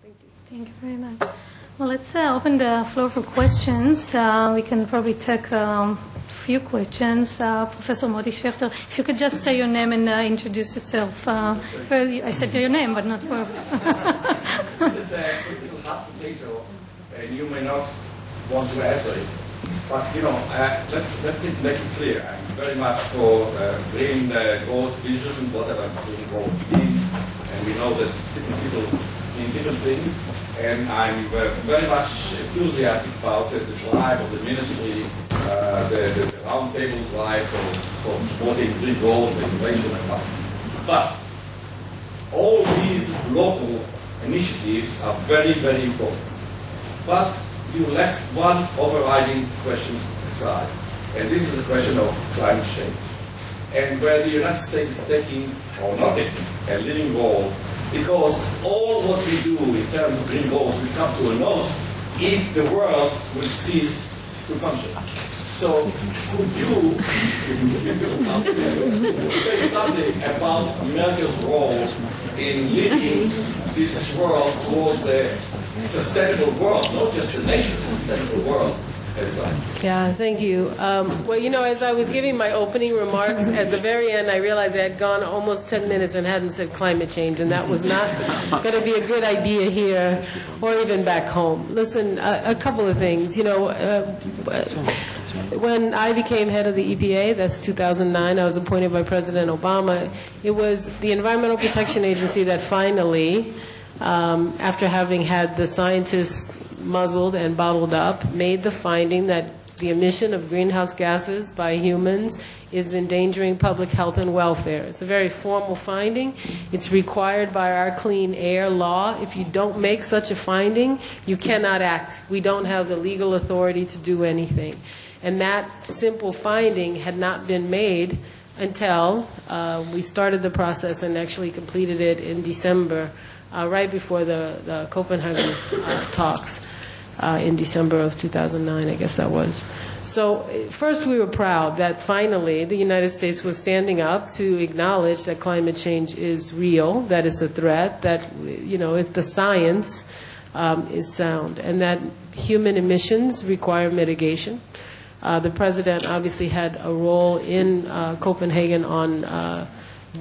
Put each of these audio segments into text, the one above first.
Thank you. Thank you very much. Well, let's open the floor for questions. We can probably take a few questions. Professor Modi Schechter, if you could just say your name and introduce yourself. I said your name, but not for... This is a critical hot potato, and you may not want to answer it. But, let me make it clear. I'm very much for green growth vision, whatever green growth means. And we know that different people mean different things. And I'm very much enthusiastic about the drive of the ministry, the roundtable drive for supporting green growth, innovation, and all. But all these local initiatives are very, very important. But you left one overriding question aside, and this is the question of climate change. And where the United States is taking, or not taking, a leading role, because all what we do in terms of green growth will come to a naught if the world will cease to function. So could you say something about America's role in leading this world towards a sustainable world, not just a nature, sustainable world? Yeah, thank you. Well, as I was giving my opening remarks, at the very end, I realized I had gone almost 10 minutes and hadn't said climate change, and that was not going to be a good idea here or even back home. Listen, a couple of things. When I became head of the EPA, that's 2009, I was appointed by President Obama. It was the Environmental Protection Agency that finally, after having had the scientists muzzled and bottled up, made the finding that the emission of greenhouse gases by humans is endangering public health and welfare. It's a very formal finding. It's required by our clean air law. If you don't make such a finding, you cannot act. We don't have the legal authority to do anything. And that simple finding had not been made until we started the process and actually completed it in December, right before the Copenhagen talks. In December of 2009, I guess that was. So first we were proud that finally the United States was standing up to acknowledge that climate change is real, that it's a threat, that if the science is sound, and that human emissions require mitigation. The President obviously had a role in Copenhagen on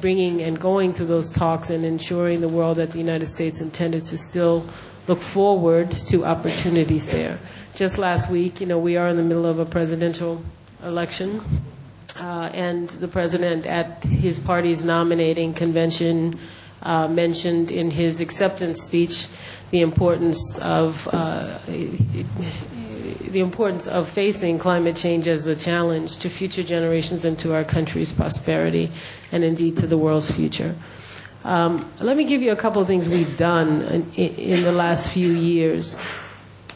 bringing and going to those talks and ensuring the world that the United States intended to still look forward to opportunities there. Just last week, we are in the middle of a presidential election, and the President at his party's nominating convention mentioned in his acceptance speech the importance of facing climate change as a challenge to future generations and to our country's prosperity, and indeed to the world's future. Let me give you a couple of things we've done in the last few years.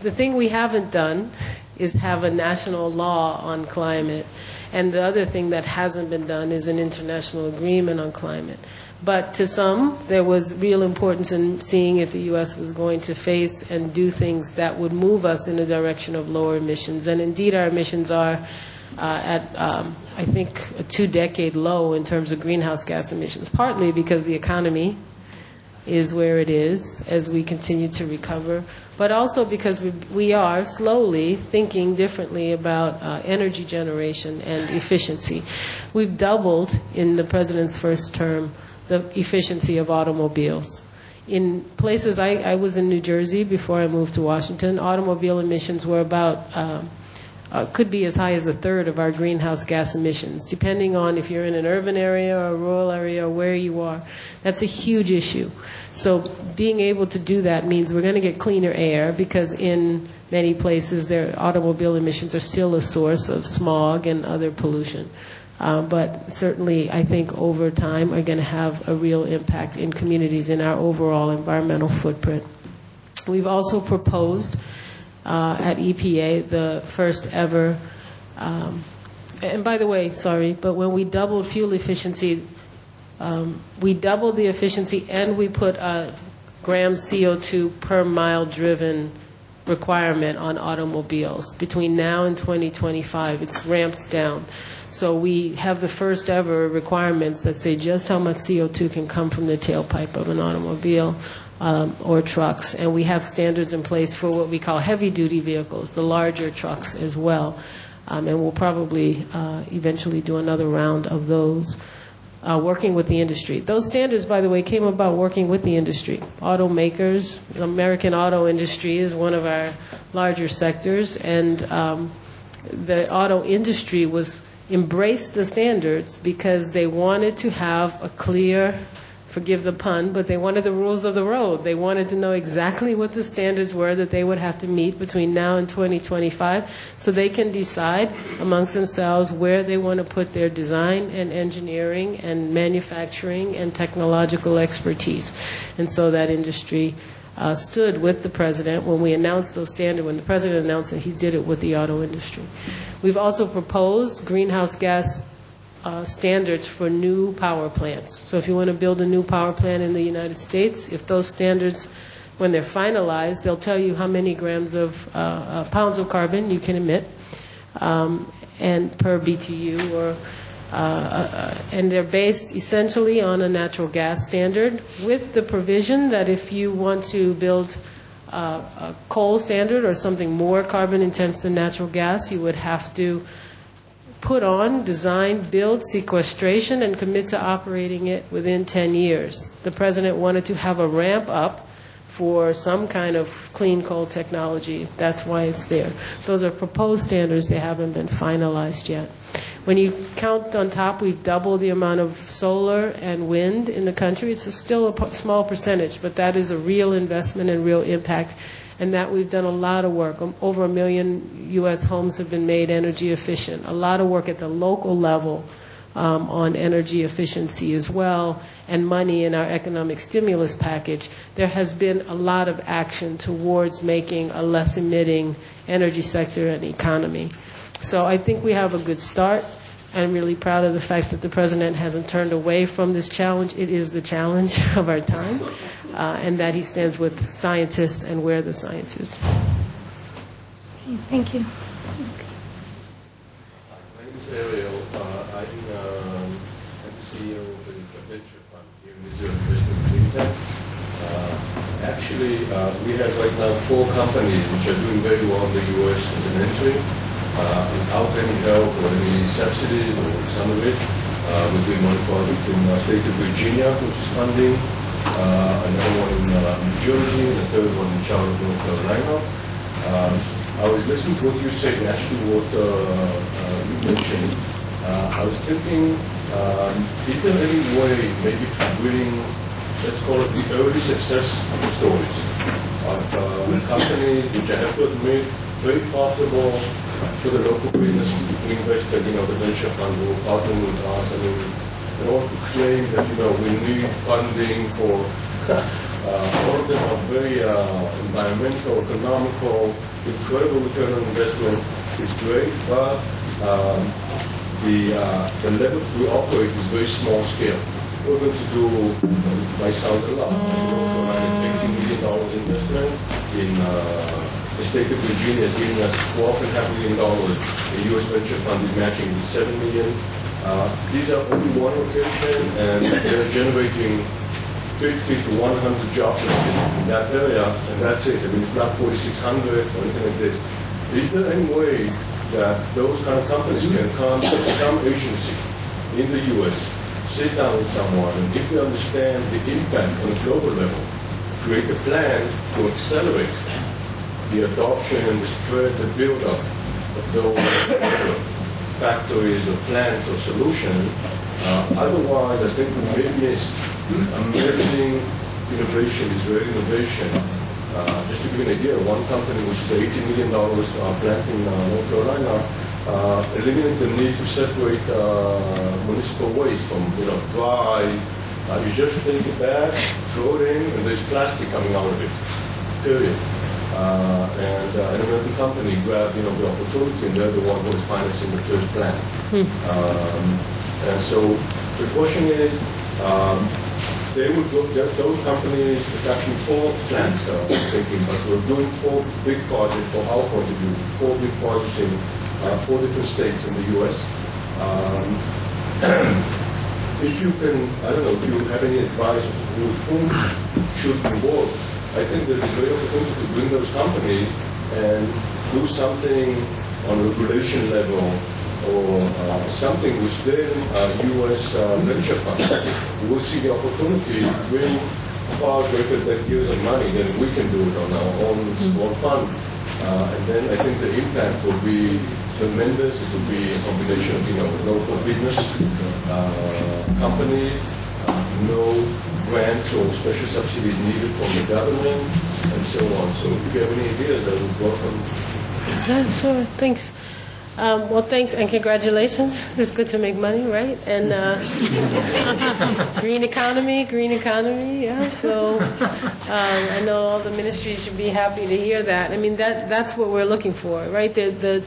The thing we haven't done is have a national law on climate. And the other thing that hasn't been done is an international agreement on climate. But to some, there was real importance in seeing if the U.S. was going to face and do things that would move us in the direction of lower emissions. And indeed, our emissions are I think, a 2-decade low in terms of greenhouse gas emissions, partly because the economy is where it is as we continue to recover, but also because we are slowly thinking differently about energy generation and efficiency. We've doubled in the President's first term the efficiency of automobiles. In places, I was in New Jersey before I moved to Washington, automobile emissions were about could be as high as a third of our greenhouse gas emissions, depending on if you're in an urban area or a rural area or where you are. That's a huge issue. So being able to do that means we're going to get cleaner air, because in many places their automobile emissions are still a source of smog and other pollution. But certainly I think over time are going to have a real impact in communities in our overall environmental footprint. We've also proposed at EPA the first ever, and by the way, sorry, but when we doubled fuel efficiency, we doubled the efficiency and we put a gram CO2 per mile driven requirement on automobiles. Between now and 2025, it ramps down. So we have the first ever requirements that say just how much CO2 can come from the tailpipe of an automobile or trucks. And we have standards in place for what we call heavy-duty vehicles, the larger trucks as well. And we'll probably eventually do another round of those, working with the industry. Those standards, by the way, came about working with the industry. Automakers, the American auto industry is one of our larger sectors, and the auto industry embraced the standards because they wanted to have a clear, forgive the pun, but they wanted the rules of the road. They wanted to know exactly what the standards were that they would have to meet between now and 2025 so they can decide amongst themselves where they want to put their design and engineering and manufacturing and technological expertise. And so that industry stood with the president when we announced those standards. When the president announced it, he did it with the auto industry. We've also proposed greenhouse gas standards for new power plants. So if you want to build a new power plant in the United States, if those standards, when they're finalized, they'll tell you how many grams of pounds of carbon you can emit and per BTU, and they're based essentially on a natural gas standard with the provision that if you want to build a coal standard or something more carbon intense than natural gas, you would have to put on, design, build sequestration, and commit to operating it within 10 years. The president wanted to have a ramp up for some kind of clean coal technology. That's why it's there. Those are proposed standards. They haven't been finalized yet. When you count on top, we've doubled the amount of solar and wind in the country. It's still a small percentage, but that is a real investment and real impact. And that we've done a lot of work. Over 1 million U.S. homes have been made energy efficient. A lot of work at the local level on energy efficiency as well, and money in our economic stimulus package. There has been a lot of action towards making a less emitting energy sector and economy. So I think we have a good start. I'm really proud of the fact that the president hasn't turned away from this challenge. It is the challenge of our time, and that he stands with scientists and where the science is. Thank you. My name is Ariel. I'm the CEO of the venture fund here in Israel, President Clinton. Actually, we have right now 4 companies which are doing very well in the U.S. as an entry. Without any help or any subsidies or some of it. We're doing one project in the state of Virginia, which is funding, another one in New Jersey, and the third one in Charlotte, North Carolina. I was listening to what you said, and actually what you mentioned. I was thinking, is there any way maybe to bring, let's call it the early success stories of companies which I have to admit, very profitable to the local business investor, the venture fund will partner with us. I mean, they want to claim that, we need funding for, all of them are very environmental, economical, incredible return on investment is great, but the level we operate is very small scale. We're going to do, it might sound a lot, $18 million investment in the state of Virginia is giving us $12.5 million. The U.S. venture fund is matching with $7 million. These are only one location, and they're generating 50 to 100 jobs in that area, and that's it. I mean, it's not 4,600 or anything like this. Is there any way that those kind of companies can come to some agency in the U.S., sit down with someone, and if they understand the impact on a global level, create a plan to accelerate the adoption and the spread, the build-up of those factories or plants or solutions. Otherwise, I think we may miss amazing innovation, Israeli innovation. Just to give you an idea, one company which is $80 million plant in North Carolina eliminated the need to separate municipal waste from dry. You just take it back, throw it in, and there's plastic coming out of it. Period. And an American company grabbed, the opportunity, and they're the one who is financing the first plant. And so the question is, they would look at those companies. It's actually 4 plants, thinking, but we're doing 4 big projects from our point of view. 4 big projects in 4 different states in the U.S. if you can, I don't know, if you have any advice with whom should involve, I think there's a great opportunity to bring those companies and do something on a regulation level or something which then U.S. venture funds will see the opportunity to bring far greater debt years of money than we can do it on our own small fund. And then I think the impact will be tremendous. It will be a combination of, local business, companies, no grants or special subsidies needed from the government, and so on. So if you have any ideas, I would welcome. Sure, thanks. Well, thanks and congratulations. It's good to make money, right? And green economy, yeah. So I know all the ministries should be happy to hear that. I mean, that's what we're looking for, right? I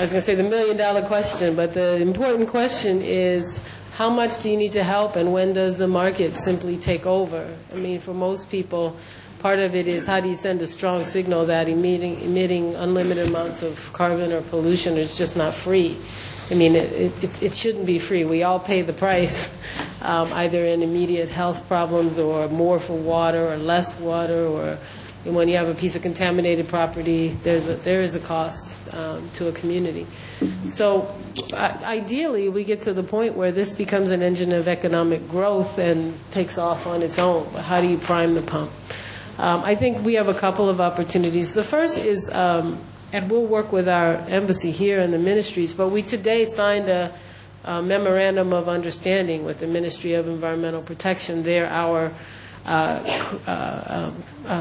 was going to say the $1 million question, but the important question is, how much do you need to help, and when does the market simply take over? I mean, for most people, part of it is how do you send a strong signal that emitting unlimited amounts of carbon or pollution is just not free. I mean, it shouldn't be free. We all pay the price, either in immediate health problems or more for water or less water, or when you have a piece of contaminated property, there is a cost to a community. So ideally, we get to the point where this becomes an engine of economic growth and takes off on its own. But how do you prime the pump? I think we have a couple of opportunities. The first is, and we'll work with our embassy here and the ministries, but we today signed a memorandum of understanding with the Ministry of Environmental Protection. They're our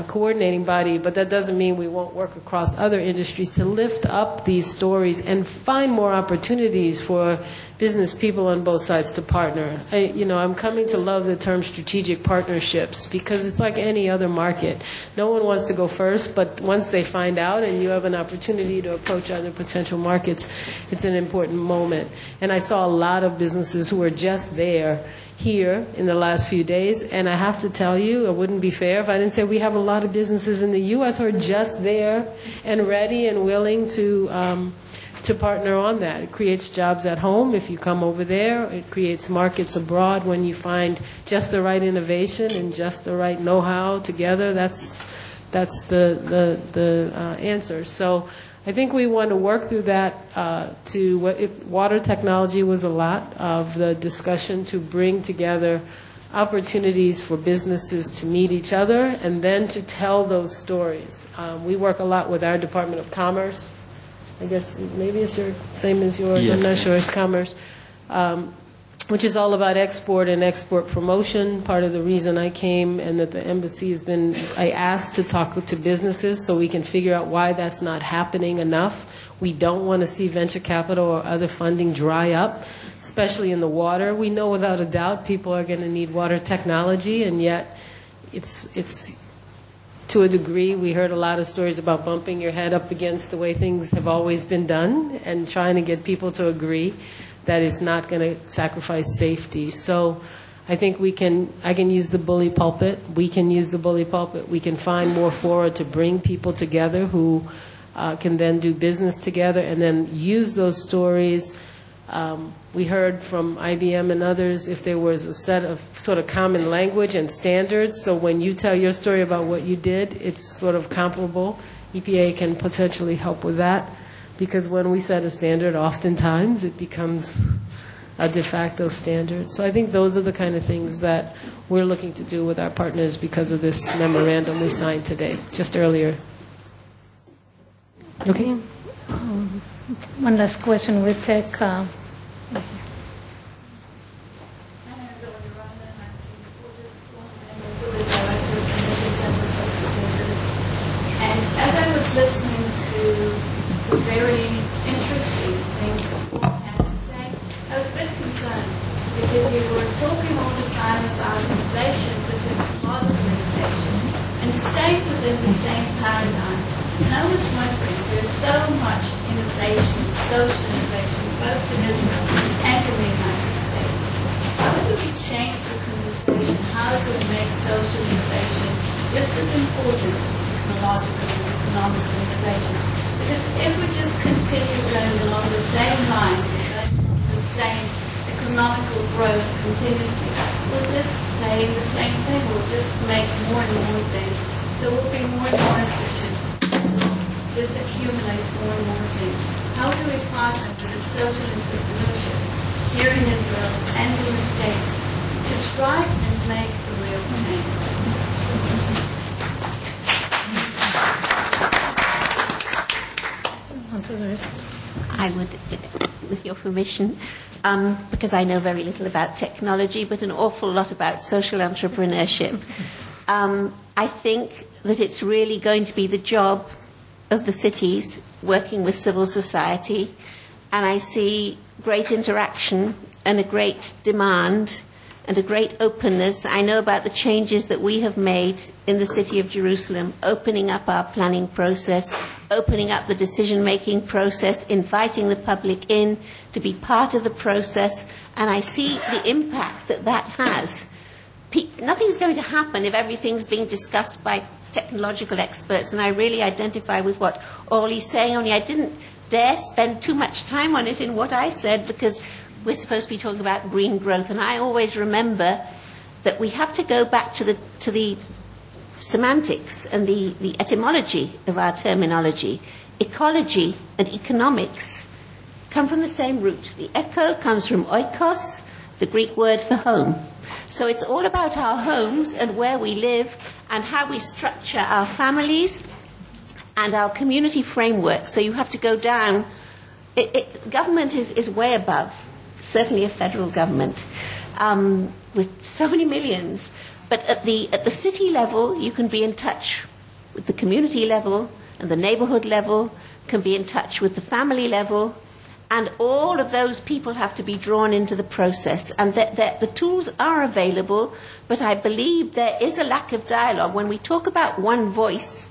coordinating body, but that doesn't mean we won't work across other industries to lift up these stories and find more opportunities for business people on both sides to partner. I'm coming to love the term strategic partnerships because it's like any other market. No one wants to go first, but once they find out and you have an opportunity to approach other potential markets, it's an important moment. And I saw a lot of businesses who were just there here in the last few days, and I have to tell you, it wouldn't be fair if I didn't say we have a lot of businesses in the U.S. who are just there and ready and willing to partner on that. It creates jobs at home if you come over there. It creates markets abroad when you find just the right innovation and just the right know-how together. That's the answer. So I think we want to work through that water technology was a lot of the discussion to bring together opportunities for businesses to meet each other and then to tell those stories. We work a lot with our Department of Commerce. I guess maybe it's same as yours. Yes. I'm not sure. It's Commerce, which is all about export and export promotion. Part of the reason I came and that the embassy has been, I asked to talk to businesses so we can figure out why that's not happening enough. We don't want to see venture capital or other funding dry up, especially in the water. We know without a doubt people are going to need water technology, and yet it's to a degree, we heard a lot of stories about bumping your head up against the way things have always been done and trying to get people to agree that is not going to sacrifice safety. So I think I can use the bully pulpit. We can use the bully pulpit. We can find more fora to bring people together who can then do business together and then use those stories. We heard from IBM and others if there was a set of sort of common language and standards. So when you tell your story about what you did, it's sort of comparable. EPA can potentially help with that. Because when we set a standard, oftentimes it becomes a de facto standard. So I think those are the kind of things that we're looking to do with our partners because of this memorandum we signed today, just earlier. Okay? One last question we take. Listening to the very interesting things that you had to say, I was a bit concerned because you were talking all the time about inflation, but technological inflation, and staying within the same paradigm. And I was wondering, there's so much innovation, social innovation, both in Israel and in the United States. How do we change the conversation? How do we make social innovation just as important as technological and economic innovation? Because if we just continue going along the same lines, the same economical growth continuously, we'll just say the same thing. We'll just make more and more things. So we'll be more and more efficient. Just accumulate more and more things. How do we partner with the social entrepreneurship here in Israel and in the States to try and make a real change? I would, with your permission, because I know very little about technology, but an awful lot about social entrepreneurship. I think that it's really going to be the job of the cities working with civil society, and I see great interaction and a great demand and a great openness. I know about the changes that we have made in the city of Jerusalem, opening up our planning process, opening up the decision-making process, inviting the public in to be part of the process, and I see the impact that that has. Nothing's going to happen if everything's being discussed by technological experts, and I really identify with what Orly's saying, only I didn't dare spend too much time on it in what I said, because we're supposed to be talking about green growth, and I always remember that we have to go back to the semantics and the etymology of our terminology. Ecology and economics come from the same root. The echo comes from oikos, the Greek word for home. So it's all about our homes and where we live and how we structure our families and our community framework. So you have to go down. Government is way above, certainly a federal government, with so many millions. But at the city level, you can be in touch with the community level, and the neighborhood level can be in touch with the family level, and all of those people have to be drawn into the process. And the tools are available, but I believe there is a lack of dialogue. When we talk about one voice,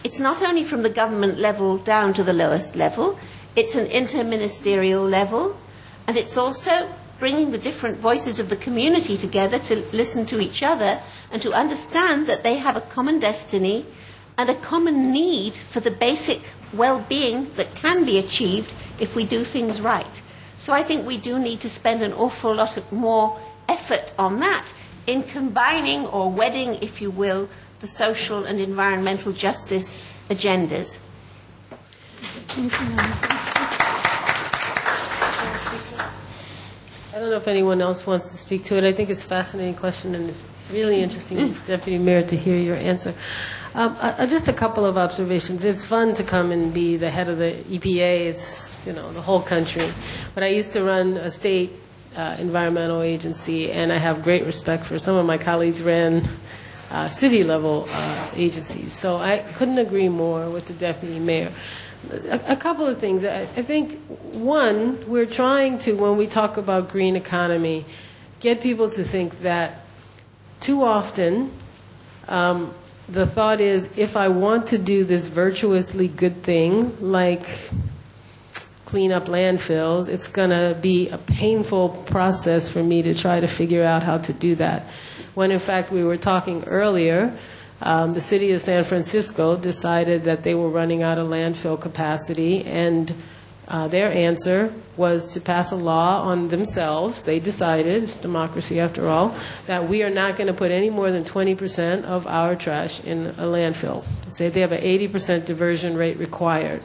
it's not only from the government level down to the lowest level, it's an interministerial level, and it's also bringing the different voices of the community together to listen to each other and to understand that they have a common destiny and a common need for the basic well-being that can be achieved if we do things right. So I think we do need to spend an awful lot of more effort on that in combining or wedding, if you will, the social and environmental justice agendas. I don't know if anyone else wants to speak to it. I think it's a fascinating question, and it's really interesting, Deputy Mayor, to hear your answer. Just a couple of observations. It's fun to come and be the head of the EPA. It's, the whole country. But I used to run a state environmental agency, and I have great respect for some of my colleagues ran city-level agencies. So I couldn't agree more with the Deputy Mayor. A couple of things. I think, one, we're trying to, when we talk about green economy, get people to think that too often the thought is, if I want to do this virtuously good thing, like clean up landfills, it's going to be a painful process for me to try to figure out how to do that. When in fact we were talking earlier, the city of San Francisco decided that they were running out of landfill capacity, and their answer was to pass a law on themselves. They decided, it's democracy after all, that we are not going to put any more than 20% of our trash in a landfill. Say they have an 80% diversion rate required.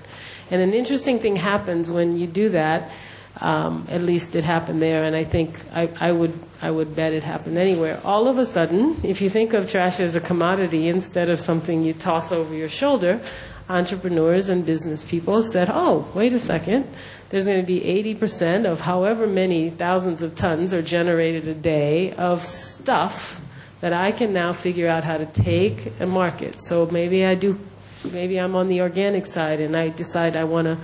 And an interesting thing happens when you do that. At least it happened there, and I think I would bet it happened anywhere. All of a sudden, if you think of trash as a commodity instead of something you toss over your shoulder, entrepreneurs and business people said, oh, wait a second, there's going to be 80% of however many thousands of tons are generated a day of stuff that I can now figure out how to take and market. So maybe I'm on the organic side, and I decide I want to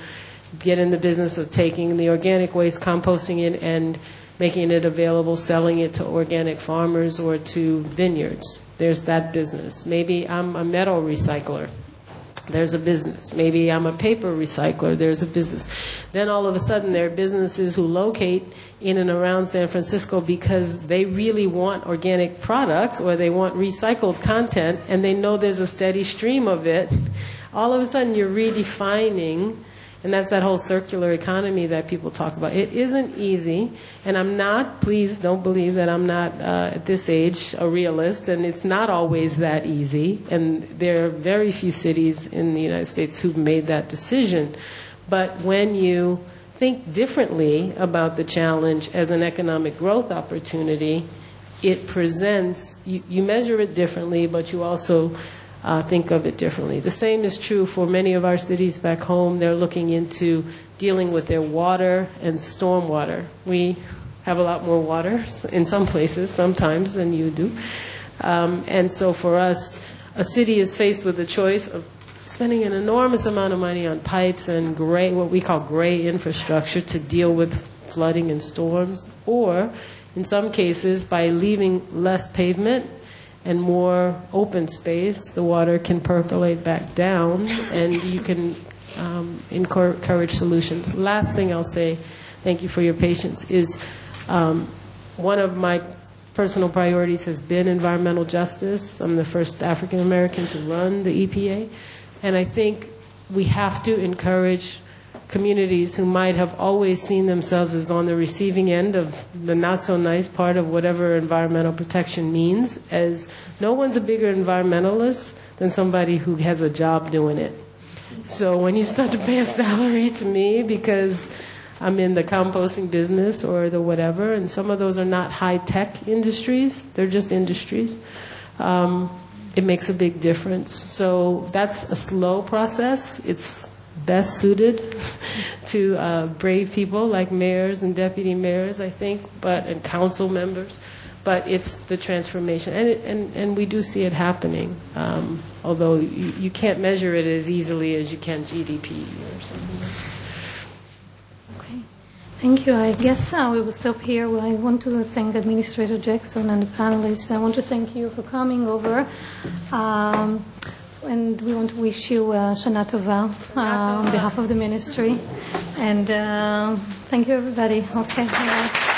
get in the business of taking the organic waste, composting it, and making it available, selling it to organic farmers or to vineyards. There's that business. Maybe I'm a metal recycler. There's a business. Maybe I'm a paper recycler. There's a business. Then all of a sudden there are businesses who locate in and around San Francisco because they really want organic products or they want recycled content, and they know there's a steady stream of it. All of a sudden you're redefining And that's that whole circular economy that people talk about. It isn't easy, and I'm not, please don't believe that I'm not, at this age, a realist, and it's not always that easy. And there are very few cities in the United States who've made that decision. But when you think differently about the challenge as an economic growth opportunity, it presents, you measure it differently, but you also think of it differently. The same is true for many of our cities back home. They're looking into dealing with their water and stormwater. We have a lot more water in some places, sometimes, than you do. And so for us, a city is faced with the choice of spending an enormous amount of money on pipes and gray, what we call gray infrastructure to deal with flooding and storms, or in some cases, by leaving less pavement and more open space, the water can percolate back down, and you can encourage solutions. Last thing I'll say, thank you for your patience, is one of my personal priorities has been environmental justice. I'm the first African American to run the EPA, and I think we have to encourage communities who might have always seen themselves as on the receiving end of the not so nice part of whatever environmental protection means, as no one's a bigger environmentalist than somebody who has a job doing it. So when you start to pay a salary to me because I'm in the composting business or the whatever, and some of those are not high-tech industries, they're just industries, it makes a big difference. So that's a slow process. It's best suited to brave people like mayors and deputy mayors, I think, and council members. But it's the transformation, and we do see it happening. Although you can't measure it as easily as you can GDP or something. Okay, thank you. I guess we will stop here. I want to thank Administrator Jackson and the panelists. I want to thank you for coming over. And we want to wish you Shana Tova on behalf of the ministry. And thank you, everybody. Okay.